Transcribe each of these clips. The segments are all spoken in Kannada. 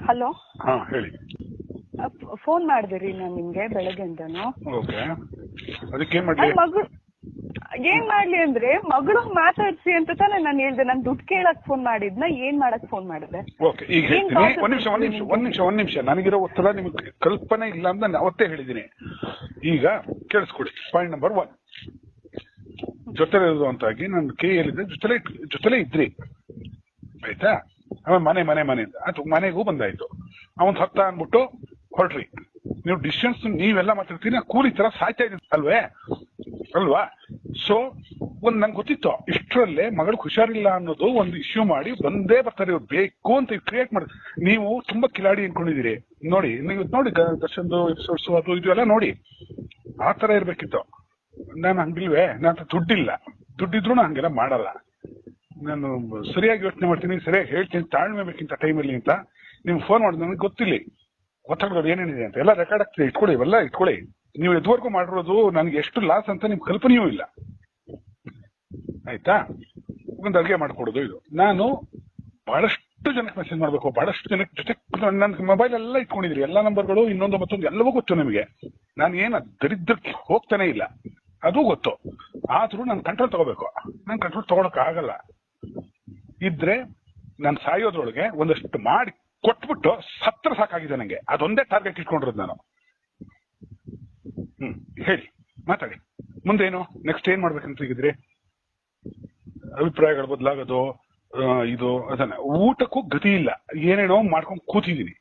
ಹಲೋ. ಹಾ ಹೇಳಿ. ಫೋನ್ ಮಾಡಿದಿರಿ ನಾನು ನಿಮ್ಗೆ ಬೆಳಗ್ಗೆಯಿಂದನು. ಓಕೆ, ಅದಕ್ಕೆ ಏನ್ ಮಾಡ್ಲಿ? ಮಗಳು ಏನ್ ಮಾಡ್ಲಿ ಅಂದ್ರೆ ಮಗಳು ಮಾತಾಡ್ಸಿ ಅಂತ ತಾನೆ ನಾನು ಹೇಳ್ದೆ. ನಾನು ದುಡ್ಡು ಕೇಳಕ್ ಫೋನ್ ಮಾಡಿದ್ನ ಏನ್ ಮಾಡಕ್ ಫೋನ್ ಮಾಡಿದೆ? ಓಕೆ, ಈಗ ಹೇಳ್ತೀನಿ. ಒಂದ್ ನಿಮಿಷ ನನಗಿರೋ ಒತ್ತಡ ನಿಮ್ಗೆ ಕಲ್ಪನೆ ಇಲ್ಲ ಅಂತ ನಾನು ಅವತ್ತೇ ಹೇಳಿದ್ದೀನಿ. ಈಗ ಕೇಳಿಸ್ಕೊಡಿ. ಪಾಯಿಂಟ್ ನಂಬರ್ 1, ಜೊತೆಲೆ ಇರುವಂತಾಗಿ ನನ್ನ ಕೈಯಲ್ಲಿದ್ದೆ, ಜೊತೆಲೆ ಇದ್ರಿ, ಆಯ್ತಾ? ಆಮೇಲೆ ಮನೆ ಅದು ಮನೆಗೂ ಬಂದಾಯ್ತು. ಅವನ್ ಹತ್ತ ಅಂದ್ಬಿಟ್ಟು ಹೊರಟ್ರಿ. ನೀವು ಡಿಸ್ಟೆನ್ಸ್ ನೀವೆಲ್ಲ ಮಾತಾಡ್ತೀರಿ, ಕೂಲಿ ತರ ಸಾಯ್ತಾ ಇದ್ದೀರಿ ಅಲ್ವಾ? ಸೊ ನಂಗೆ ಗೊತ್ತಿತ್ತು ಇಷ್ಟರಲ್ಲೇ ಮಗಳು ಹುಷಾರಿಲ್ಲ ಅನ್ನೋದು ಒಂದು ಇಶ್ಯೂ ಮಾಡಿ ಬಂದೇ ಬರ್ತಾರೆ ಇವ್ರು, ಬೇಕು ಅಂತ ಕ್ರಿಯೇಟ್ ಮಾಡಿ. ನೀವು ತುಂಬಾ ಕಿಲಾಡಿ ಅನ್ಕೊಂಡಿದ್ದೀರಿ. ನೋಡಿ, ನೀವು ನೋಡಿ ದರ್ಶನ್ದು ಎಪಿಸೋಡ್ಸ್ ಅದು ಇದು ಎಲ್ಲ ನೋಡಿ, ಆ ತರ ಇರ್ಬೇಕಿತ್ತು. ನಾನು ಹಂಗಿಲ್ವೇ? ನನ್ನ ದುಡ್ಡಿದ್ರು ನಾನು ಹಂಗೆಲ್ಲ ಮಾಡಲ್ಲ. ನಾನು ಸರಿಯಾಗಿ ಯೋಚನೆ ಮಾಡ್ತೀನಿ, ಸರಿಯಾಗಿ ಹೇಳ್ತೀನಿ, ತಾಳ್ಮೆ ಬೇಕಿಂತ ಟೈಮಲ್ಲಿ ಅಂತ. ನಿಮ್ಗೆ ಫೋನ್ ಮಾಡಿದ್ರೆ ನನಗೆ ಗೊತ್ತಿಲ್ಲ ಒತ್ತಡಗಳು ಏನೇನಿದೆ ಅಂತ. ಎಲ್ಲ ರೆಕಾರ್ಡ್ ಆಗ್ತದೆ, ಇಟ್ಕೊಳ್ಳಿ, ಇವೆಲ್ಲ ಇಟ್ಕೊಳ್ಳಿ. ನೀವು ಎದುವರೆಗೂ ಮಾಡಿರೋದು ನನಗೆ ಎಷ್ಟು ಲಾಸ್ ಅಂತ ನಿಮ್ಗೆ ಕಲ್ಪನೆಯೂ ಇಲ್ಲ, ಆಯ್ತಾ? ಒಂದು ಅಡುಗೆ ಮಾಡ್ಕೊಡೋದು ಇದು. ನಾನು ಬಹಳಷ್ಟು ಜನಕ್ಕೆ ಮೆಸೇಜ್ ಮಾಡಬೇಕು, ಬಹಳಷ್ಟು ಜನಕ್ಕೆ ಜೊತೆ ನನ್ನ ಮೊಬೈಲ್ ಎಲ್ಲ ಇಟ್ಕೊಂಡಿದ್ರಿ, ಎಲ್ಲ ನಂಬರ್ಗಳು, ಇನ್ನೊಂದು ಮತ್ತೊಂದು ಎಲ್ಲವೂ ಗೊತ್ತು ನಿಮಗೆ. ನಾನು ಏನು ದರಿದ್ರಕ್ಕೆ ಹೋಗ್ತಾನೆ ಇಲ್ಲ, ಅದು ಗೊತ್ತು. ಆದ್ರೂ ನಾನು ಕಂಟ್ರೋಲ್ ತಗೋಬೇಕು. ನಾನು ಕಂಟ್ರೋಲ್ ತಗೊಳಕ್ ಆಗಲ್ಲ. ಇದ್ರೆ ನಾನು ಸಾಯೋದ್ರೊಳಗೆ ಒಂದಷ್ಟು ಮಾಡಿ ಕೊಟ್ಬಿಟ್ಟು ಸತ್ರ ಸಾಕಾಗಿದೆ ನಂಗೆ. ಅದೊಂದೇ ಟಾರ್ಗೆಟ್ ಇಟ್ಕೊಂಡಿರೋದು ನಾನು. ಹೇಳಿ, ಮಾತಾಡಿ. ಮುಂದೇನು ನೆಕ್ಸ್ಟ್ ಏನ್ ಮಾಡ್ಬೇಕಂತ ಈಗಿದ್ರಿ? ಅಭಿಪ್ರಾಯಗಳು ಬದಲಾಗೋದು, ಇದು ಅದನ್ನ. ಊಟಕ್ಕೂ ಗತಿ ಇಲ್ಲ, ಏನೇನೋ ಮಾಡ್ಕೊಂಡು ಕೂತಿದ್ದೀನಿ.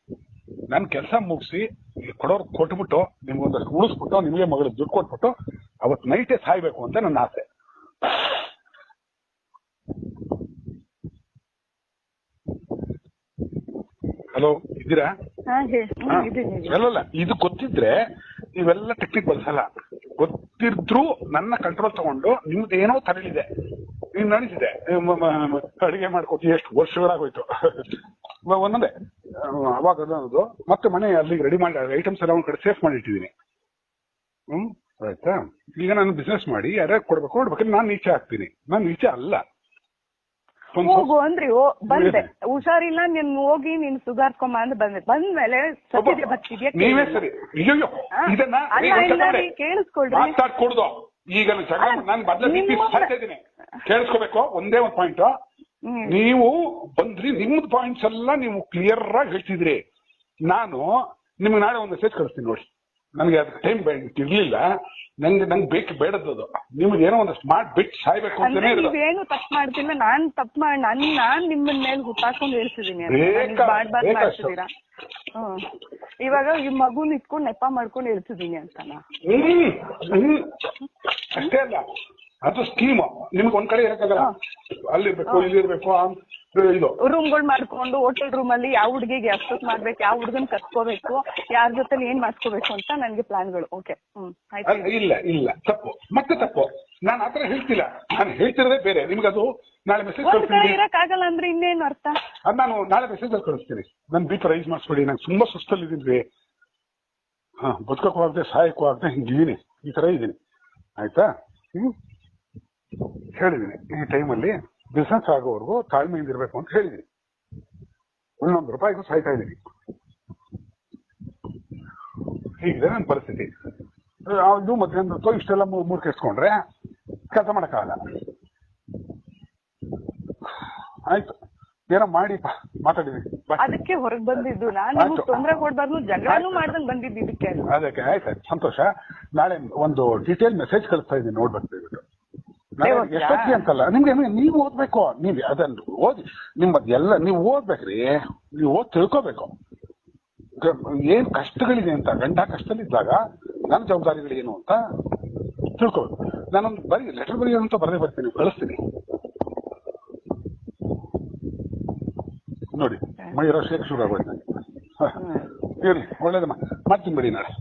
ನಾನು ಕೆಲಸ ಮುಗಿಸಿ ಕೊಡೋರು ಕೊಟ್ಬಿಟ್ಟು ನಿಮ್ಗೊಂದಷ್ಟು ಉಳಿಸ್ಬಿಟ್ಟು ನಿಮಗೆ ಮಗಳು ದುಡ್ಡು ಕೊಟ್ಬಿಟ್ಟು ಅವತ್ತು ನೈಟೇ ಸಾಯ್ಬೇಕು ಅಂತ ನನ್ನ ಆಸೆ. ಹಲೋ, ಇದ್ದೀರಾ? ಅಲ್ಲಲ್ಲ, ಇದು ಗೊತ್ತಿದ್ರೆ ನೀವೆಲ್ಲ ಟೆಕ್ನಿಕ್ ಬಳಸಲ್ಲ. ಗೊತ್ತಿದ್ರು ನನ್ನ ಕಂಟ್ರೋಲ್ ತಗೊಂಡು ನಿಮ್ದು ಏನೋ ತರಲಿದೆ, ನೀನ್ ನಡೀತಿದೆ, ಅಡಿಗೆ ಮಾಡ್ಕೊತೀವಿ, ಎಷ್ಟು ವರ್ಷಗಳಾಗೋಯ್ತು ಒಂದೊಂದೇ. ಅವಾಗ ಅನ್ನೋದು ಮತ್ತೆ ಮನೆ ಅಲ್ಲಿಗೆ ರೆಡಿ ಮಾಡಿ ಐಟಮ್ಸ್ ಎಲ್ಲ ಒಂದ್ ಕಡೆ ಸೇಫ್ ಮಾಡಿ ಇಟ್ಟಿದ್ದೀನಿ. ಆಯ್ತಾ? ಈಗ ನಾನು ಬಿಸ್ನೆಸ್ ಮಾಡಿ ಯಾರ್ಯಾರು ಕೊಡ್ಬೇಕು ನಾನು ನೀಚೆ ಹಾಕ್ತೀನಿ. ನಾನು ನೀಚೆ ಅಲ್ಲ. ಹೋಗು ಅಂದ್ರಿ, ಬಂದೆ, ಹುಷಾರಿಲ್ಲ, ನೀನ್ ಹೋಗಿ ನೀನ್ ಸುಧಾರ್ಕೊಂಬ ಅಂತ ಬಂದ್ಮೇಲೆ ಸತ್ಯದ ಬರ್ತಿದ್ಯಾ? ನೀವೇ ಸರಿ. ಅಯ್ಯೋ, ಇದನ್ನ ಕೇಳಿಸ್ಕೊಳ್ರಿ, ಮಾತಾಡ್ಕೊಡ್ದು. ಈಗ ನಾನು ಬದಲಿದ್ದೀನಿ, ಕೇಳಿಸ್ಕೋಬೇಕು. ಒಂದೇ ಒಂದು ಪಾಯಿಂಟ್. ನೀವು ಬಂದ್ರಿ, ನಿಮ್ದು ಪಾಯಿಂಟ್ಸ್ ಎಲ್ಲ ನೀವು ಕ್ಲಿಯರ್ ಆಗಿ ಹೇಳ್ತಿದ್ರಿ. ನಾನು ನಿಮ್ಗೆ ನಾಳೆ ಒಂದು ಮೆಸೇಜ್ ಕಳಿಸ್ತೀನಿ ನೋಡಿ. ನನಗೆ ಅದಕ್ಕೆ ಟೈಮ್ ಇರ್ಲಿಲ್ಲ, ನಂಗೆ ಬೇಕು ಬೇಡದ್ದು. ನಿಮ್ಗೆ ಏನೋ ಒಂದಷ್ಟು ಮಾಡ್ಬಿಟ್ಟು ಸಾಯ್ಬೇಕು ಅಂತಾನೆ. ನೀವೇನು ತಪ್ಪು ಮಾಡ್ತಿಲ್ಲ, ನಾನ್ ತಪ್ಪು ಮಾಡಿ ನಾನ್ ನಿಮ್ಮನ್ನ ಮೇಲೆ ಹುಟ್ಟಾಕೊಂಡು ಹೇಳ್ತಿದೀನಿ ಮಾಡ್ತಿದ್ದೀರಾ? ಇವಾಗ ಈ ಮಗುನ್ ಇಟ್ಕೊಂಡು ನೆಪ ಮಾಡ್ಕೊಂಡು ಹೇಳ್ತಿದೀನಿ ಅಂತಾನ? ಅಷ್ಟೇ ಅಲ್ಲ, ಅದು ಸ್ಕೀಮ್. ನಿಮ್ಗೆ ಒಂದ್ ಕಡೆ ಇರಕ್ಕಾಗಲ್ಲ, ಅಲ್ಲಿರ್ಬೇಕು, ಇಲ್ಲಿರ್ಬೇಕು, ಇದು ರೂಮ್ಗಳು ಮಾಡ್ಕೊಂಡು ಹೋಟೆಲ್ ರೂಮ್ ಅಲ್ಲಿ ಯಾವ ಹುಡುಗಿಗೆ ಎಷ್ಟೊತ್ತು ಮಾಡ್ಬೇಕು, ಯಾವ ಹುಡುಗನ್ ಕರ್ಕೋಬೇಕು, ಯಾರ ಜೊತೆ ಏನ್ ಮಾಡ್ಕೋಬೇಕು ಅಂತ ನನ್ಗೆ ಪ್ಲಾನ್ಗಳು. ಓಕೆ, ಇಲ್ಲ ತಪ್ಪು, ಮತ್ತೆ ತಪ್ಪು. ನಾನು ಆತರ ಹೇಳ್ತಿಲ್ಲ, ನಾನು ಹೇಳ್ತಿರೋದೇ ಬೇರೆ. ನಿಮ್ಗೆ ಅದು ನಾಳೆ ಮೆಸೇಜ್ ಕಳಿಸ್ತೀನಿ. ಇರಕ್ಕಾಗಲ್ಲ ಅಂದ್ರೆ ಇನ್ನೇನು ಅರ್ಥ? ಅದು ನಾನು ನಾಳೆ ಮೆಸೇಜ್ ಅಲ್ಲಿ ಕಳಿಸ್ತೀನಿ. ನನ್ ಬಿ ಪಿ ರೈಸ್ ಮಾಡಿಸ್ಬೇಡಿ, ನಂಗೆ ತುಂಬಾ ಸುಸ್ತಲ್ಲಿ ಇದೀನಿ. ಬದುಕಕ್ಕೂ ಆಗದೆ ಸಾಯಕ್ಕೂ ಆಗದೆ ಹಿಂಗಿದೀನಿ, ಈ ತರ ಇದ್ದೀನಿ, ಆಯ್ತಾ? ಹೇಳಿದೀನಿ ಈ ಟೈಮಲ್ಲಿ ಬಿಸ್ನೆಸ್ ಆಗೋವರೆಗೂ ತಾಳ್ಮೆಯಿಂದ ಇರ್ಬೇಕು ಅಂತ ಹೇಳಿದೀನಿ. ಒಂದೊಂದು ರೂಪಾಯಿಗೂ ಸಾಯ್ತಾ ಇದ್ದೀನಿ. ಹೀಗಿದೆ ನನ್ನ ಪರಿಸ್ಥಿತಿ. ಇದು ಮಧ್ಯಾಹ್ನ ಇಷ್ಟೆಲ್ಲ ಮೂರ್ ಕೆಸ್ಕೊಂಡ್ರೆ ಕೆಲಸ ಮಾಡಕ್ಕಾಗಲ್ಲ. ಆಯ್ತು, ಏನೋ ಮಾಡಿ ಮಾತಾಡಿದೀನಿ. ಅದಕ್ಕೆ ಹೊರಗೆ ಬಂದಿದ್ದು ನಾನು, ತೊಂದರೆ ಕೊಡ್ಬಾರ್ದು, ಜಗಳನೂ ಮಾಡ್ದಂಗ್ ಬಂದಿದ್ದು ಇದಕ್ಕೆ. ಅದಕ್ಕೆ ಆಯ್ತಾಯ್ತು, ಸಂತೋಷ. ನಾಳೆ ಒಂದು ಡೀಟೇಲ್ ಮೆಸೇಜ್ ಕಳಿಸ್ತಾ ಇದ್ದೀನಿ, ನೋಡ್ಬೇಕು ದಯವಿಟ್ಟು. ಎಷ್ಟೊತ್ತಿಗೆ ಅಂತಲ್ಲ, ನಿಮ್ಗೆ ನೀವು ಓದ್ಬೇಕು. ನೀವ್ ಅದನ್ನು ಓದಿ, ನಿಮ್ಮದೆಲ್ಲ ನೀವು ಓದ್ಬೇಕ್ರಿ. ನೀವು ಓದ್ ತಿಳ್ಕೋಬೇಕು ಏನ್ ಕಷ್ಟಗಳಿದೆ ಅಂತ. ಗಂಡ ಕಷ್ಟದಲ್ಲಿದ್ದಾಗ ನನ್ನ ಜವಾಬ್ದಾರಿಗಳೇನು ಅಂತ ತಿಳ್ಕೋಬೇಕು. ನಾನೊಂದು ಲೆಟರ್ ಬರೆಯೋದಂತ ಬರದೇ ಬರ್ತೀನಿ, ಕಳಿಸ್ತೀನಿ ನೋಡಿ. ಮೈರೋ ಶೇಕ್ ಶುರು ಆಗೋಯ್ತು ನನಗೆ. ಹೇಳಿ, ಒಳ್ಳೇದಮ್ಮ, ಮಾಡ್ತೀನಿ ಬಿಡಿ ನಾಳೆ.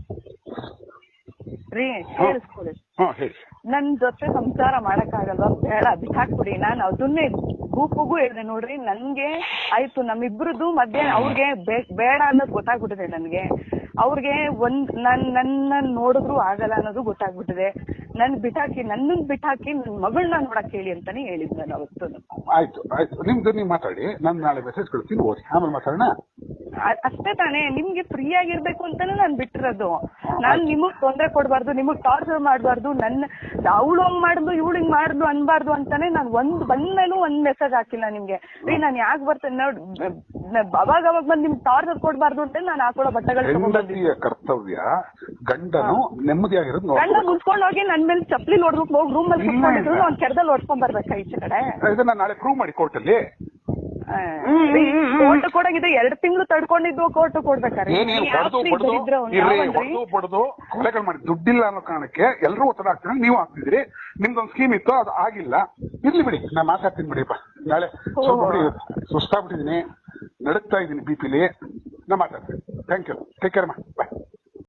ಹೇಳಿ. ನನ್ ಜೊತೆ ಸಂಸಾರ ಮಾಡಕ್ಕಾಗಲ್ವಾ? ಬೇಡ, ಬಿಟ್ಟಾಕ್ಬಿಡಿ. ನಾನು ಅದನ್ನೇ ಗೂಪಗೂ ಹೇಳಿದೆ ನೋಡ್ರಿ. ನನ್ಗೆ ಆಯ್ತು, ನಮ್ಮಿಬ್ರದ್ದು ಮಧ್ಯೆ ಅವ್ರಿಗೆ ಬೇಡ ಅನ್ನೋದು ಗೊತ್ತಾಗ್ಬಿಟ್ಟಿದೆ ನನ್ಗೆ. ಅವ್ರಿಗೆ ನನ್ನ ನೋಡಿದ್ರು ಆಗಲ್ಲ ಅನ್ನೋದು ಗೊತ್ತಾಗ್ಬಿಟ್ಟಿದೆ. ನನ್ನನ್ ಬಿಟ್ಟಾಕಿ ನನ್ ಮಗಳನ್ನ ನೋಡಕ್ ಹೇಳಿ ಅಂತಾನೆ ಹೇಳಿದ್ ನಾನು ಅವತ್ತು. ಆಯ್ತು, ನಿಮ್ದು ನೀವು ಮಾತಾಡಿ, ನಾನು ನಾಳೆ ಮೆಸೇಜ್ ಕಳಿಸ್ತೀನಿ, ಓದಿ ಆಮೇಲೆ ಮಾತಾಡೋಣ. ಅಷ್ಟೇ ತಾನೇ, ನಿಮ್ಗೆ ಫ್ರೀ ಆಗಿರ್ಬೇಕು ಅಂತಾನೆ ನಾನ್ ಬಿಟ್ಟಿರೋದು. ನಾನ್ ನಿಮಗ್ ತೊಂದ್ರೆ ಕೊಡ್ಬಾರ್ದು, ನಿಮಗ್ ಟಾರ್ಚರ್ ಮಾಡ್ಬಾರ್ದು, ನನ್ನ ಅವಳು ಹಂಗ್ ಮಾಡಿದ್ಲು ಇವಳು ಹಿಂಗ್ ಮಾಡಿದ್ಲು ಅನ್ಬಾರ್ದು ಅಂತಾನೆ ನಾನ್ ಬಂದ್ಮೇಲೂ ಒಂದ್ ಮೆಸೇಜ್ ಹಾಕಿಲ್ಲ ನಿಮ್ಗೆ. ರೀ ನಾನ್ ಯಾಕೆ ಬರ್ತೇನೆ ನೋಡಿ, ಅವಾಗ ಬಂದ್ ನಿಮ್ಗೆ ಟಾರ್ಚರ್ ಕೊಡ್ಬಾರ್ದು ಅಂತ ನಾನು ಹಾಕೊಳ್ಳೋ ಬಟ್ಟೆಗಳು ಹೆಂಡತಿಯ ಕರ್ತವ್ಯ ಗಂಡನು ನೆಮ್ಮದಿಯಾಗಿರೋದು. ಗಂಡ ಮುನ್ಸ್ಕೊಂಡ್ ಹೋಗಿ ನನ್ ಮೇಲೆ ಚಪ್ಪಲಿ ನೋಡ್ಬಿಟ್ಟು ಹೋಗಿ ರೂಮ್ ಅಲ್ಲಿ ಕುತ್ಕೊಂಡಿದ್ರು ಅವ್ನ್ ಕೆರದಲ್ಲಿ ಓಡ್ಸ್ಕೊಂಡ್ ಬರ್ಬೇಕಾ ಈಚೆ ಕಡೆ? ಇದನ್ನ ನಾಳೆ ಪ್ರೂವ್ ಮಾಡಿ ಕೋರ್ಟಲ್ಲಿ. ಕೋರ್ಟ್ ಕೊಡಂಗಿದೆ 2 ತಿಂಗಳು ತಡ್ಕೊಂಡಿದ್ದು ಕೋರ್ಟ್ ಕೊಡ್ಬೇಕಾರೆ ಬಡ್ದು ಕೊಲೆಗಳು ಮಾಡಿ ದುಡ್ಡಿಲ್ಲ ಅನ್ನೋ ಕಾರಣಕ್ಕೆ ಎಲ್ಲರೂ ಒತ್ತಡ ಹಾಕ್ತಾರೆ. ನೀವು ಹಾಕ್ತಿದ್ರಿ, ನಿಮ್ದೊಂದು ಸ್ಕೀಮ್ ಇತ್ತು, ಅದು ಆಗಿಲ್ಲ. ಇರ್ಲಿ ಬಿಡಿ, ನಾ ಮಾತಾಡ್ತೀನಿ ಬಿಡಿಪ್ಪ. ನಾಳೆ ಸ್ವಲ್ಪ ಬಿಡಿ, ಸುಸ್ತಾಗ್ಬಿಟ್ಟಿದೀನಿ, ನಡುಕ್ತಾ ಇದ್ದೀನಿ ಬಿಪಿಲಿ. ನಾ ಮಾತಾಡ್ತೀನಿ. ಥ್ಯಾಂಕ್ ಯು, ಟೇಕ್ ಕೇರ್ ಮಾ, ಬಾಯ್.